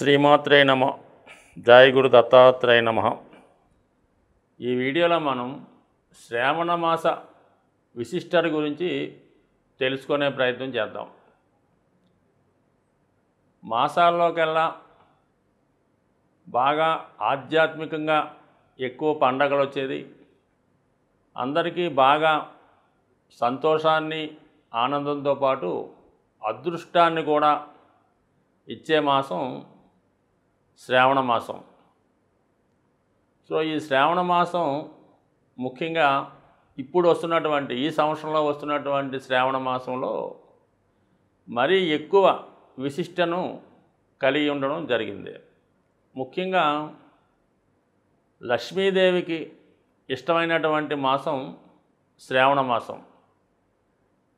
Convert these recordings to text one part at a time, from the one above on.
శ్రీమాత్రే నమ. జయ గురు దత్తాత్రేయ నమ. ఈ వీడియోలో మనం శ్రావణ మాస విశిష్టత గురించి తెలుసుకునే ప్రయత్నం చేద్దాం. మాసాల్లోకెల్లా బాగా ఆధ్యాత్మికంగా ఎక్కువ పండగలు వచ్చేది, అందరికీ బాగా సంతోషాన్ని ఆనందంతో పాటు అదృష్టాన్ని కూడా ఇచ్చే మాసం శ్రావణ మాసం. సో ఈ శ్రావణ మాసం ముఖ్యంగా ఇప్పుడు వస్తున్నటువంటి ఈ సంవత్సరంలో వస్తున్నటువంటి శ్రావణ మాసంలో మరీ ఎక్కువ విశిష్టను కలిగి ఉండడం జరిగింది. ముఖ్యంగా లక్ష్మీదేవికి ఇష్టమైనటువంటి మాసం శ్రావణ మాసం.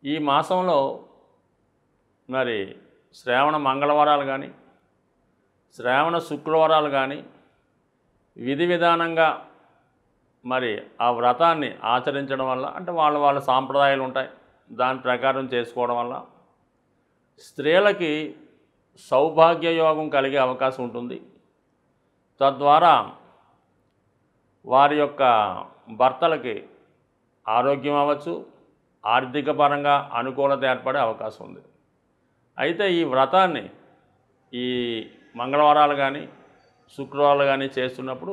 ఈ మాసంలో మరి శ్రావణ మంగళవారాలు కానీ శ్రావణ శుక్రవారాలు కానీ విధి విధానంగా మరి ఆ వ్రతాన్ని ఆచరించడం వల్ల, అంటే వాళ్ళ సాంప్రదాయాలు ఉంటాయి, దాని ప్రకారం చేసుకోవడం వల్ల స్త్రీలకి సౌభాగ్య యోగం కలిగే అవకాశం ఉంటుంది. తద్వారా వారి యొక్క భర్తలకి ఆరోగ్యం అవ్వచ్చు, ఆర్థిక పరంగా అనుకూలత ఏర్పడే అవకాశం ఉంది. అయితే ఈ వ్రతాన్ని ఈ మంగళవారాలు కానీ శుక్రవారాలు కానీ చేస్తున్నప్పుడు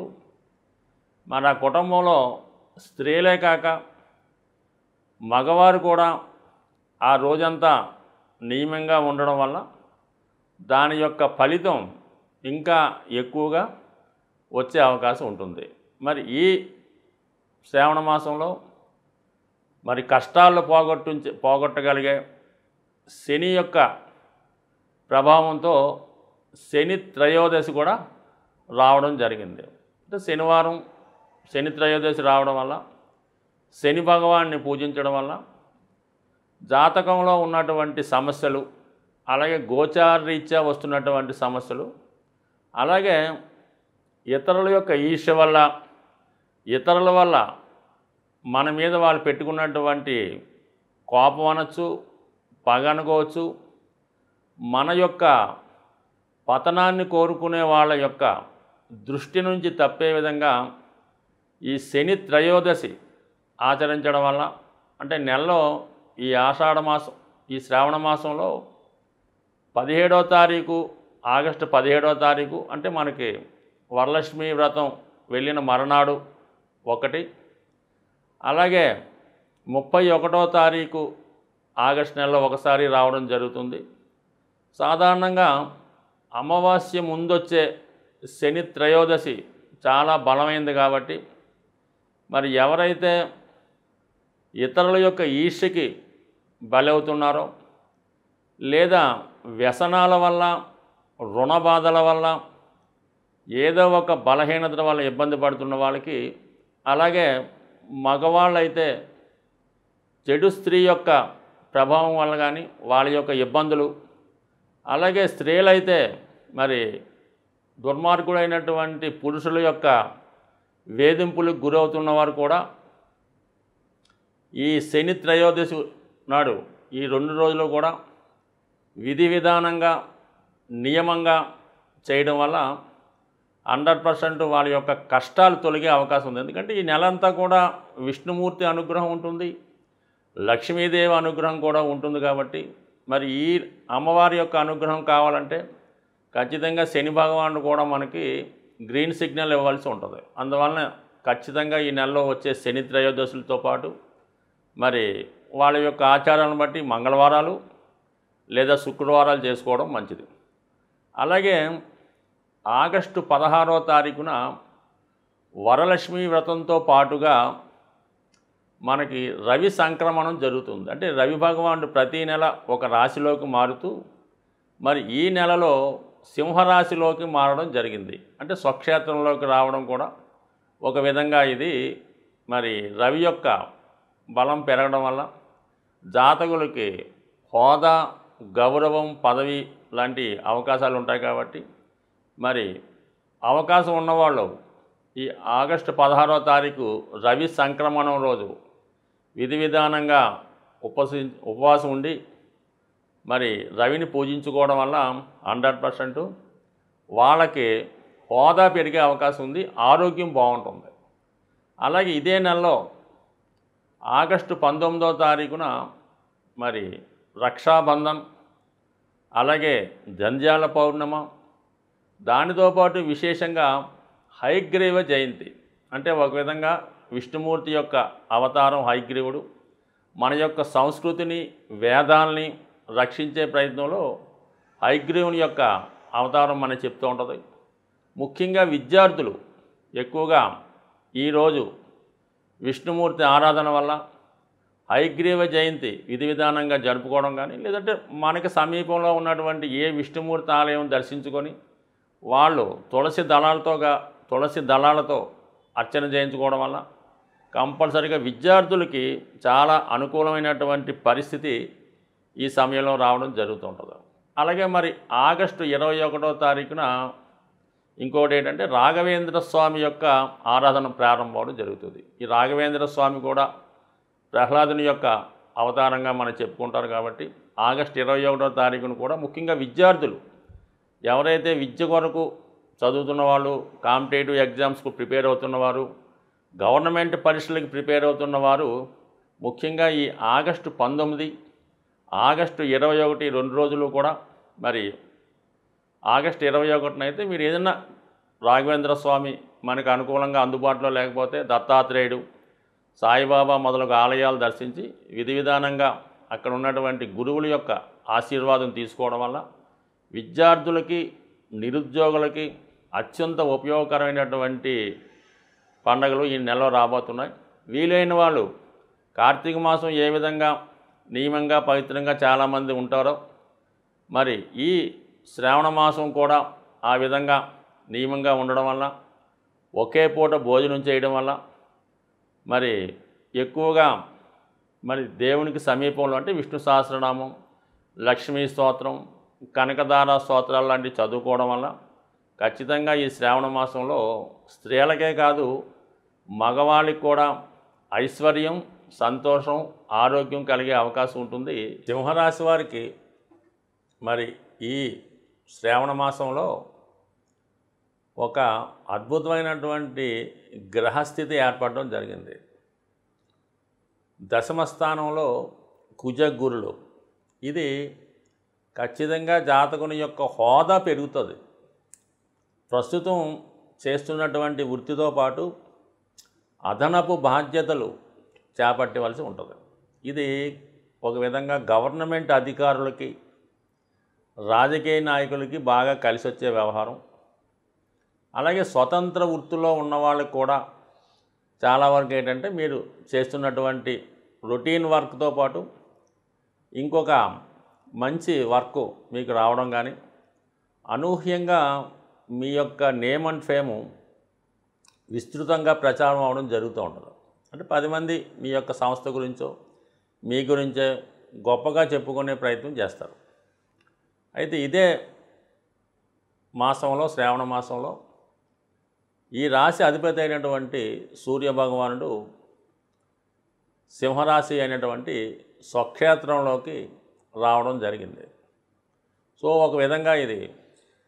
మన కుటుంబంలో స్త్రీలే కాక మగవారు కూడా ఆ రోజంతా నియమంగా ఉండడం వల్ల దాని యొక్క ఫలితం ఇంకా ఎక్కువగా వచ్చే అవకాశం ఉంటుంది. మరి ఈ శ్రావణ మాసంలో మరి కష్టాలను పోగొట్టగలిగే శని యొక్క ప్రభావంతో శని త్రయోదశి కూడా రావడం జరిగింది. అంటే శనివారం శని త్రయోదశి రావడం వల్ల శని భగవాన్ని పూజించడం వల్ల జాతకంలో ఉన్నటువంటి సమస్యలు, అలాగే గోచార రీత్యా వస్తున్నటువంటి సమస్యలు, అలాగే ఇతరుల యొక్క ఈర్ష్య వల్ల, ఇతరుల వల్ల మన మీద వాళ్ళు పెట్టుకున్నటువంటి కోపం అనొచ్చు, పగ అనుకోవచ్చు, మన యొక్క పతనాన్ని కోరుకునే వాళ్ళ యొక్క దృష్టి నుంచి తప్పే విధంగా ఈ శని త్రయోదశి ఆచరించడం వల్ల, అంటే నెలలో ఈ ఆషాఢ మాసం ఈ శ్రావణ మాసంలో 17వ తారీఖు ఆగస్టు 17వ తారీఖు అంటే మనకి వరలక్ష్మి వ్రతం వెళ్ళిన మరునాడు ఒకటి, అలాగే 31వ తారీఖు ఆగస్టు నెలలో ఒకసారి రావడం జరుగుతుంది. సాధారణంగా అమావాస్య ముందొచ్చే శని త్రయోదశి చాలా బలమైంది కాబట్టి మరి ఎవరైతే ఇతరుల యొక్క ఈర్ష్యకి బలవుతున్నారో, లేదా వ్యసనాల వల్ల, రుణ బాధల వల్ల, ఏదో ఒక బలహీనత వల్ల ఇబ్బంది పడుతున్న వాళ్ళకి, అలాగే మగవాళ్ళైతే చెడు స్త్రీ యొక్క ప్రభావం వల్ల కానీ వాళ్ళ యొక్క ఇబ్బందులు, అలాగే స్త్రీలైతే మరి దుర్మార్గుడైనటువంటి పురుషుల యొక్క వేధింపులకు గురవుతున్న వారు కూడా ఈ శని త్రయోదశి నాడు ఈ 2 రోజులు కూడా విధి విధానంగా నియమంగా చేయడం వల్ల 100% వాళ్ళ యొక్క కష్టాలు తొలగే అవకాశం ఉంది. ఎందుకంటే ఈ నెలంతా కూడా విష్ణుమూర్తి అనుగ్రహం ఉంటుంది, లక్ష్మీదేవి అనుగ్రహం కూడా ఉంటుంది. కాబట్టి మరి ఈ అమ్మవారి యొక్క అనుగ్రహం కావాలంటే ఖచ్చితంగా శని భగవానుడు కూడా మనకి గ్రీన్ సిగ్నల్ ఇవ్వాల్సి ఉంటుంది. అందువలన ఖచ్చితంగా ఈ నెలలో వచ్చే శని త్రయోదశులతో పాటు మరి వాళ్ళ యొక్క ఆచారాలను బట్టి మంగళవారాలు లేదా శుక్రవారాలు చేసుకోవడం మంచిది. అలాగే ఆగస్టు 16వ తారీఖున వరలక్ష్మి వ్రతంతో పాటుగా మనకి రవి సంక్రమణం జరుగుతుంది. అంటే రవి భగవానుడు ప్రతి నెల ఒక రాశిలోకి మారుతూ మరి ఈ నెలలో సింహరాశిలోకి మారడం జరిగింది. అంటే స్వక్షేత్రంలోకి రావడం కూడా ఒక విధంగా ఇది మరి రవి యొక్క బలం పెరగడం వల్ల జాతకులకి హోదా, గౌరవం, పదవి లాంటి అవకాశాలు ఉంటాయి. కాబట్టి మరి అవకాశం ఉన్నవాళ్ళు ఈ ఆగస్టు 16వ తారీఖు రవి సంక్రమణం రోజు విధి విధానంగా ఉపవాసం ఉండి మరి రవిని పూజించుకోవడం వల్ల 100% వాళ్ళకి హోదా పెరిగే అవకాశం ఉంది, ఆరోగ్యం బాగుంటుంది. అలాగే ఇదే నెలలో ఆగస్టు 19వ తారీఖున మరి రక్షాబంధన్, అలాగే జంధ్యాల పౌర్ణమ, దానితో పాటు విశేషంగా హయగ్రీవ జయంతి. అంటే ఒక విధంగా విష్ణుమూర్తి యొక్క అవతారం హయగ్రీవుడు మన యొక్క సంస్కృతిని, వేదాల్ని రక్షించే ప్రయత్నంలో హయగ్రీవుని యొక్క అవతారం మనకి చెప్తూ ఉంటుంది. ముఖ్యంగా విద్యార్థులు ఎక్కువగా ఈరోజు విష్ణుమూర్తి ఆరాధన వల్ల హయగ్రీవ జయంతి విధి విధానంగా జరుపుకోవడం కానీ, లేదంటే మనకి సమీపంలో ఉన్నటువంటి ఏ విష్ణుమూర్తి ఆలయం దర్శించుకొని వాళ్ళు తులసి దళాలతో అర్చన చేయించుకోవడం వల్ల కంపల్సరీగా విద్యార్థులకి చాలా అనుకూలమైనటువంటి పరిస్థితి ఈ సమయంలో రావడం జరుగుతుంటుంది. అలాగే మరి ఆగస్టు 21వ తారీఖున ఇంకోటి ఏంటంటే రాఘవేంద్ర స్వామి యొక్క ఆరాధన ప్రారంభం జరుగుతుంది. ఈ రాఘవేంద్ర స్వామి కూడా ప్రహ్లాదుని యొక్క అవతారంగా మనం చెప్పుకుంటారు కాబట్టి ఆగస్టు 21వ తారీఖున కూడా ముఖ్యంగా విద్యార్థులు ఎవరైతే విద్య కొరకు చదువుతున్న వాళ్ళు, కాంపిటేటివ్ ఎగ్జామ్స్కు ప్రిపేర్ అవుతున్నవారు, గవర్నమెంట్ పరీక్షలకు ప్రిపేర్ అవుతున్నవారు ముఖ్యంగా ఈ ఆగస్టు 19, ఆగస్టు 21 2 రోజులు కూడా మరి ఆగస్టు 21న అయితే మీరు ఏదైనా రాఘవేంద్ర స్వామి మనకు అనుకూలంగా అందుబాటులో లేకపోతే దత్తాత్రేయుడు, సాయిబాబా మొదలగు ఆలయాలు దర్శించి విధి విధానంగా అక్కడ ఉన్నటువంటి గురువుల యొక్క ఆశీర్వాదం తీసుకోవడం వల్ల విద్యార్థులకి, నిరుద్యోగులకి అత్యంత ఉపయోగకరమైనటువంటి పండుగలు ఈ నెలలో రాబోతున్నాయి. వీలైన వాళ్ళు కార్తీక మాసం ఏ విధంగా నియమంగా పవిత్రంగా చాలామంది ఉంటారో మరి ఈ శ్రావణ మాసం కూడా ఆ విధంగా నియమంగా ఉండడం వల్ల, ఒకే పూట భోజనం చేయడం వల్ల మరి ఎక్కువగా మరి దేవునికి సమీపంలో అంటే విష్ణు సహస్రనామం, లక్ష్మీ స్తోత్రం, కనకదార స్తోత్రాలు లాంటివి చదువుకోవడం వల్ల ఖచ్చితంగా ఈ శ్రావణ మాసంలో స్త్రీలకే కాదు మగవాళ్ళకి కూడా ఐశ్వర్యం, సంతోషం, ఆరోగ్యం కలిగే అవకాశం ఉంటుంది. సింహరాశి వారికి మరి ఈ శ్రావణ మాసంలో ఒక అద్భుతమైనటువంటి గ్రహస్థితి ఏర్పడడం జరిగింది. దశమ స్థానంలో కుజగురులు. ఇది ఖచ్చితంగా జాతకుని యొక్క హోదా పెరుగుతుంది. ప్రస్తుతం చేస్తున్నటువంటి వృత్తితో పాటు అదనపు బాధ్యతలు చేపట్టవలసి ఉంటుంది. ఇది ఒక విధంగా గవర్నమెంట్ అధికారులకి, రాజకీయ నాయకులకి బాగా కలిసి వచ్చే వ్యవహారం. అలాగే స్వతంత్ర వృత్తిలో ఉన్న వాళ్ళకి కూడా చాలా వరకు ఏంటంటే మీరు చేస్తున్నటువంటి రొటీన్ వర్క్తో పాటు ఇంకొక మంచి వర్క్ మీకు రావడం కానీ, అనూహ్యంగా మీ యొక్క నేమ్ అండ్ ఫేము విస్తృతంగా ప్రచారం అవడం జరుగుతూ ఉంటుంది. అంటే 10 మంది మీ యొక్క సంస్థ గురించో మీ గురించే గొప్పగా చెప్పుకునే ప్రయత్నం చేస్తారు. అయితే ఇదే మాసంలో, శ్రావణ మాసంలో ఈ రాశి అధిపతి అయినటువంటి సూర్యభగవానుడు సింహరాశి అయినటువంటి స్వక్షేత్రంలోకి రావడం జరిగింది. సో ఒక విధంగా ఇది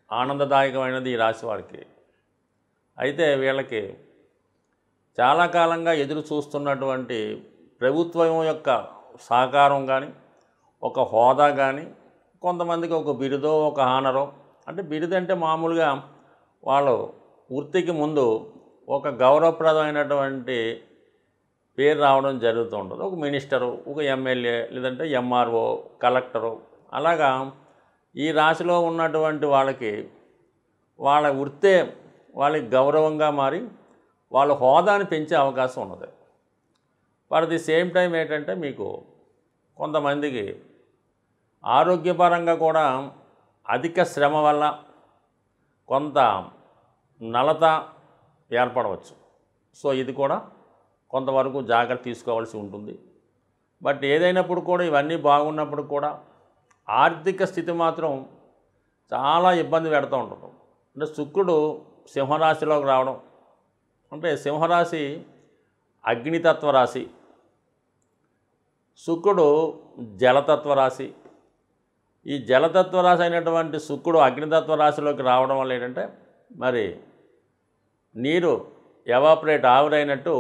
ఆనందదాయకమైనది ఈ రాశి వారికి. అయితే వీళ్ళకి చాలా కాలంగా ఎదురు చూస్తున్నటువంటి ప్రభుత్వం యొక్క సహకారం కానీ, ఒక హోదా కానీ, కొంతమందికి ఒక బిరుదో, ఒక హానరో, అంటే బిరుదు అంటే మామూలుగా వాళ్ళు వృత్తికి ముందు ఒక గౌరవప్రదమైనటువంటి పేరు రావడం జరుగుతూ ఉంటుంది. ఒక మినిస్టరు, ఒక ఎమ్మెల్యే, లేదంటే ఎంఆర్ఓ, కలెక్టరు, అలాగా ఈ రాశిలో ఉన్నటువంటి వాళ్ళకి వాళ్ళ వృత్తే వాళ్ళకి గౌరవంగా మారి వాళ్ళ హోదాని పెంచే అవకాశం ఉన్నది. ఫర్ ది సేమ్ టైం ఏంటంటే మీకు కొంతమందికి ఆరోగ్యపరంగా కూడా అధిక శ్రమ వల్ల కొంత నలత ఏర్పడవచ్చు. సో ఇది కూడా కొంతవరకు జాగ్రత్త తీసుకోవాల్సి ఉంటుంది. బట్ ఏదైనప్పుడు కూడా ఇవన్నీ బాగున్నప్పుడు కూడా ఆర్థిక స్థితి మాత్రం చాలా ఇబ్బంది పెడుతూ ఉంటుంది. అంటే శుక్రుడు సింహరాశిలోకి రావడం అంటే సింహరాశి అగ్నితత్వ రాశి, శుక్రుడు జలతత్వ రాశి, ఈ జలతత్వ రాశి అయినటువంటి శుక్రుడు అగ్నితత్వ రాశిలోకి రావడం వల్ల ఏంటంటే మరి నీరు ఎవాపరేట్ ఆవిరైనట్టు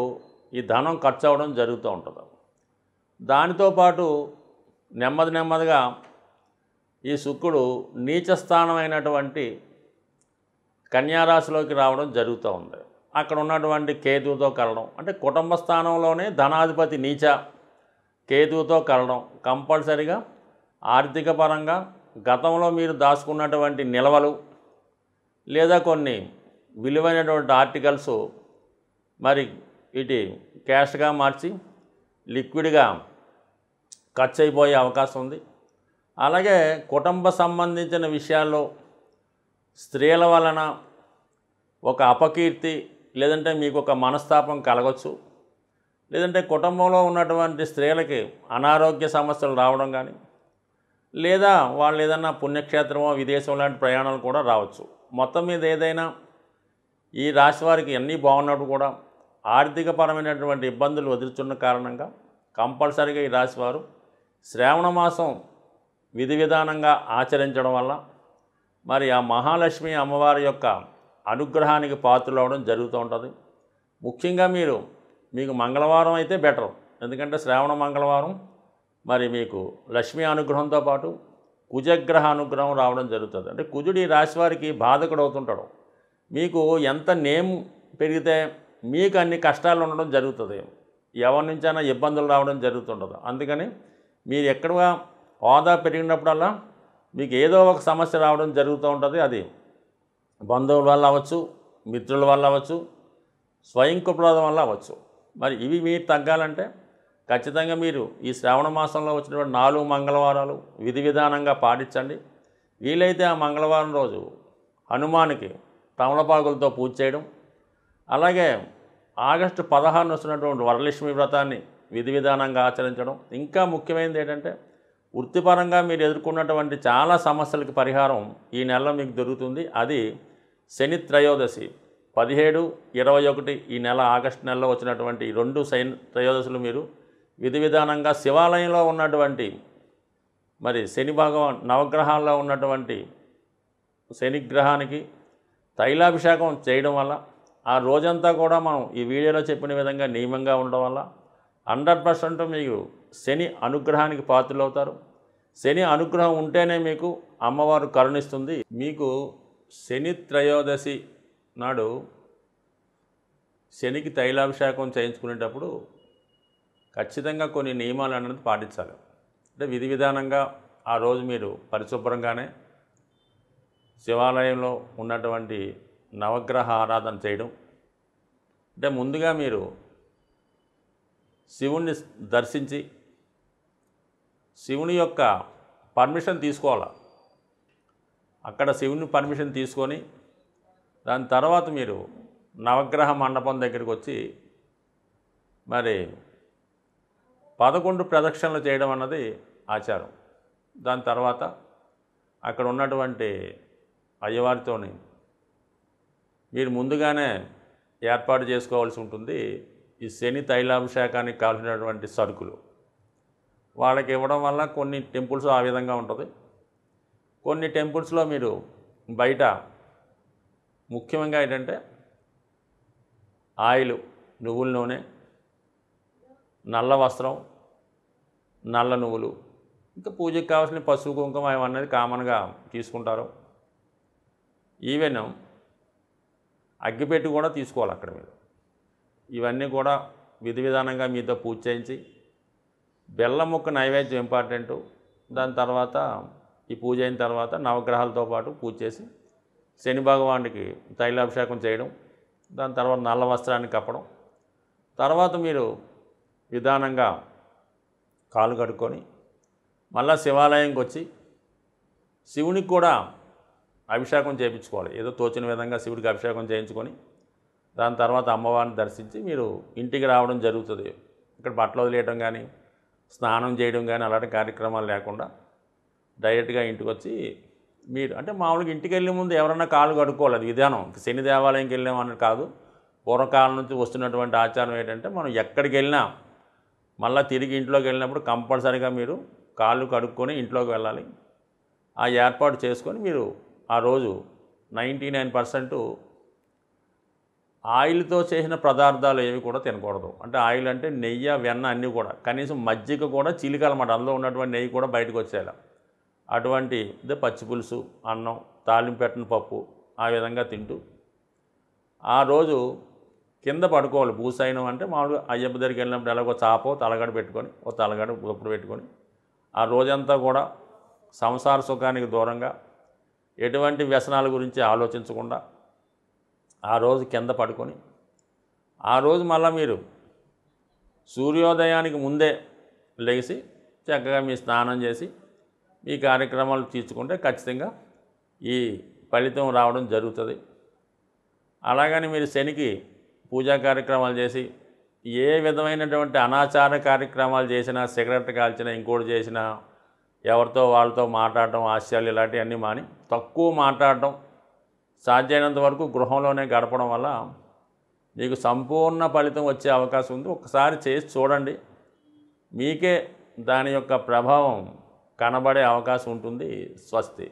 ఈ ధనం ఖర్చు అవ్వడం జరుగుతూ ఉంటుంది. దానితో పాటు నెమ్మదిగా ఈ శుక్రుడు నీచ స్థానమైనటువంటి కన్యారాశిలోకి రావడం జరుగుతూ ఉంది. అక్కడ ఉన్నటువంటి కేతువుతో కలడం, అంటే కుటుంబ స్థానంలోనే ధనాధిపతి నీచ కేతువుతో కలడం కంపల్సరిగా ఆర్థిక పరంగా గతంలో మీరు దాచుకున్నటువంటి నిల్వలు లేదా కొన్ని విలువైనటువంటి ఆర్టికల్స్ మరి ఇటు క్యాష్గా మార్చి లిక్విడ్గా ఖర్చు అయిపోయే అవకాశం ఉంది. అలాగే కుటుంబ సంబంధించిన విషయాల్లో స్త్రీల వలన ఒక అపకీర్తి లేదంటే మీకు ఒక మనస్తాపం కలగవచ్చు. లేదంటే కుటుంబంలో ఉన్నటువంటి స్త్రీలకి అనారోగ్య సమస్యలు రావడం కానీ, లేదా వాళ్ళు ఏదన్నా పుణ్యక్షేత్రమో విదేశం లాంటి ప్రయాణాలు కూడా రావచ్చు. మొత్తం మీద ఏదైనా ఈ రాశి వారికి అన్నీ బాగున్నప్పుడు కూడా ఆర్థికపరమైనటువంటి ఇబ్బందులు ఎదుర్కొన్న కారణంగా కంపల్సరీగా ఈ రాశి వారు శ్రావణ మాసం విధి విధానంగా ఆచరించడం వల్ల మరి ఆ మహాలక్ష్మి అమ్మవారి యొక్క అనుగ్రహానికి పాత్రలు అవ్వడం జరుగుతూ ఉంటుంది. ముఖ్యంగా మీకు మంగళవారం అయితే బెటర్, ఎందుకంటే శ్రావణ మంగళవారం మరి మీకు లక్ష్మీ అనుగ్రహంతో పాటు కుజగ్రహ అనుగ్రహం రావడం జరుగుతుంది. అంటే కుజుడు ఈ రాశి వారికి బాధకుడు అవుతుంటాడు. మీకు ఎంత నేమ్ పెరిగితే మీకు అన్ని కష్టాలు ఉండడం జరుగుతుంది, ఎవరి నుంచైనా ఇబ్బందులు రావడం జరుగుతుంటుంది. అందుకని మీరు ఎక్కడ హోదా పెరిగినప్పుడల్లా మీకు ఏదో ఒక సమస్య రావడం జరుగుతూ ఉంటుంది. అది బంధువుల వల్ల అవ్వచ్చు, మిత్రుల వల్ల అవ్వచ్చు, స్వయం కృపణాదం వల్ల అవ్వచ్చు. మరి ఇవి మీరు తగ్గాలంటే ఖచ్చితంగా మీరు ఈ శ్రావణ మాసంలో వచ్చినటువంటి 4 మంగళవారాలు విధి విధానంగా పాటించండి. వీలైతే ఆ మంగళవారం రోజు హనుమానికి తమలపాకులతో పూజ చేయడం, అలాగే ఆగస్టు 16 వస్తున్నటువంటి వరలక్ష్మి వ్రతాన్ని విధి విధానంగా ఆచరించడం. ఇంకా ముఖ్యమైనది ఏంటంటే వృత్తిపరంగా మీరు ఎదుర్కొన్నటువంటి చాలా సమస్యలకు పరిహారం ఈ నెలలో మీకు దొరుకుతుంది. అది శని త్రయోదశి 17, 21 ఈ నెల ఆగస్టు నెలలో వచ్చినటువంటి ఈ 2 శని త్రయోదశులు మీరు విధి విధానంగా శివాలయంలో ఉన్నటువంటి మరి శని భగవాన్ నవగ్రహాల్లో ఉన్నటువంటి శనిగ్రహానికి తైలాభిషేకం చేయడం వల్ల ఆ రోజంతా కూడా మనం ఈ వీడియోలో చెప్పిన విధంగా నియమంగా ఉండడం వల్ల 100% మీకు శని అనుగ్రహానికి పాత్రలు అవుతారు. శని అనుగ్రహం ఉంటేనే మీకు అమ్మవారు కరుణిస్తుంది. మీకు శని త్రయోదశి నాడు శనికి తైలాభిషేకం చేయించుకునేటప్పుడు ఖచ్చితంగా కొన్ని నియమాలు అనేది పాటించాలి. అంటే విధి విధానంగా ఆ రోజు మీరు పరిశుభ్రంగానే శివాలయంలో ఉన్నటువంటి నవగ్రహ ఆరాధన చేయడం. అంటే ముందుగా మీరు శివుణ్ణి దర్శించి శివుని యొక్క పర్మిషన్ తీసుకోవాలి. అక్కడ శివుని పర్మిషన్ తీసుకొని దాని తర్వాత మీరు నవగ్రహ మండపం దగ్గరికి వచ్చి మరి 11 ప్రదక్షిణలు చేయడం అన్నది ఆచారం. దాని తర్వాత అక్కడ ఉన్నటువంటి అయ్యవారితోని మీరు ముందుగానే ఏర్పాటు చేసుకోవాల్సి ఉంటుంది. ఈ శని తైలాభిషేకానికి కావాల్సినటువంటి సరుకులు వాళ్ళకి ఇవ్వడం వల్ల కొన్ని టెంపుల్స్ ఆ విధంగా ఉంటుంది. కొన్ని టెంపుల్స్లో మీరు బయట ముఖ్యంగా ఏంటంటే ఆయిల్, నువ్వుల నూనె, నల్ల వస్త్రం, నల్ల నువ్వులు, ఇంకా పూజకి కావాల్సిన పసుపు కుంకుమ ఇవన్నీ కామన్గా తీసుకుంటారు. ఈవెన్ అగ్గిపెట్టి కూడా తీసుకోవాలి అక్కడ మీరు. ఇవన్నీ కూడా విధి విధానంగా మీతో పూజ చేయించి బెల్లం ముక్క నైవేద్యం ఇంపార్టెంటు. దాని తర్వాత ఈ పూజ అయిన తర్వాత నవగ్రహాలతో పాటు పూజ చేసి శని భగవానికి తైలాభిషేకం చేయడం, దాని తర్వాత నల్ల వస్త్రాన్ని కప్పడం, తర్వాత మీరు విధానంగా కాలు కడుక్కొని మళ్ళా శివాలయంకి వచ్చి శివునికి కూడా అభిషేకం చేయించుకోవాలి. ఏదో తోచిన విధంగా శివుడికి అభిషేకం చేయించుకొని దాని తర్వాత అమ్మవారిని దర్శించి మీరు ఇంటికి రావడం జరుగుతుంది. ఇక్కడ బట్టలు వదిలేయడం కానీ స్నానం చేయడం కానీ అలాంటి కార్యక్రమాలు లేకుండా డైరెక్ట్గా ఇంటికి వచ్చి మీరు అంటే మామూలుగా ఇంటికి వెళ్ళే ముందు ఎవరన్నా కాళ్ళు కడుక్కోవాలి. అది విధానం. శని దేవాలయంకి వెళ్ళామని కాదు. పూర్వకాలం నుంచి వస్తున్నటువంటి ఆచారం ఏంటంటే మనం ఎక్కడికి వెళ్ళినా మళ్ళీ తిరిగి ఇంట్లోకి వెళ్ళినప్పుడు కంపల్సరీగా మీరు కాళ్ళు కడుక్కొని ఇంట్లోకి వెళ్ళాలి. ఆ ఏర్పాటు చేసుకొని మీరు ఆ రోజు 99% ఆయిల్తో చేసిన పదార్థాలు ఏవి కూడా తినకూడదు. అంటే ఆయిల్ అంటే నెయ్యి, వెన్న అన్నీ కూడా. కనీసం మజ్జిగ కూడా చిలికాలన్నమాట. అందులో ఉన్నటువంటి నెయ్యి కూడా బయటకు వచ్చేలా. అటువంటి పచ్చి పులుసు, అన్నం, తాలింపు పెట్టిన పప్పు ఆ విధంగా తింటూ ఆ రోజు కింద పడుకోవాలి. భూసైనం అంటే మామూలుగా అయ్యప్ప దగ్గరికి వెళ్ళినప్పుడు ఎలాగో చాపో తలగడ పెట్టుకొని తలగడ గొప్పుడు పెట్టుకొని ఆ రోజంతా కూడా సంసార సుఖానికి దూరంగా ఎటువంటి వ్యసనాల గురించి ఆలోచించకుండా ఆ రోజు కింద పడుకొని ఆ రోజు మళ్ళీ మీరు సూర్యోదయానికి ముందే లెగిసి చక్కగా మీ స్నానం చేసి ఈ కార్యక్రమాలు తీర్చుకుంటే ఖచ్చితంగా ఈ ఫలితం రావడం జరుగుతుంది. అలాగని మీరు శనికి పూజా కార్యక్రమాలు చేసి ఏ విధమైనటువంటి అనాచార కార్యక్రమాలు చేసినా, సిగరెట్ కాల్చినా, ఇంకోటి చేసినా, ఎవరితో వాళ్ళతో మాట్లాడటం, హాస్యాలు ఇలాంటివన్నీ మాని తక్కువ మాట్లాడటం, సాధ్యమైనంత వరకు గృహంలోనే గడపడం వల్ల మీకు సంపూర్ణ ఫలితం వచ్చే అవకాశం ఉంది. ఒకసారి చేసి చూడండి, మీకే దాని యొక్క ప్రభావం కనబడే అవకాశం ఉంటుంది. స్వస్తి.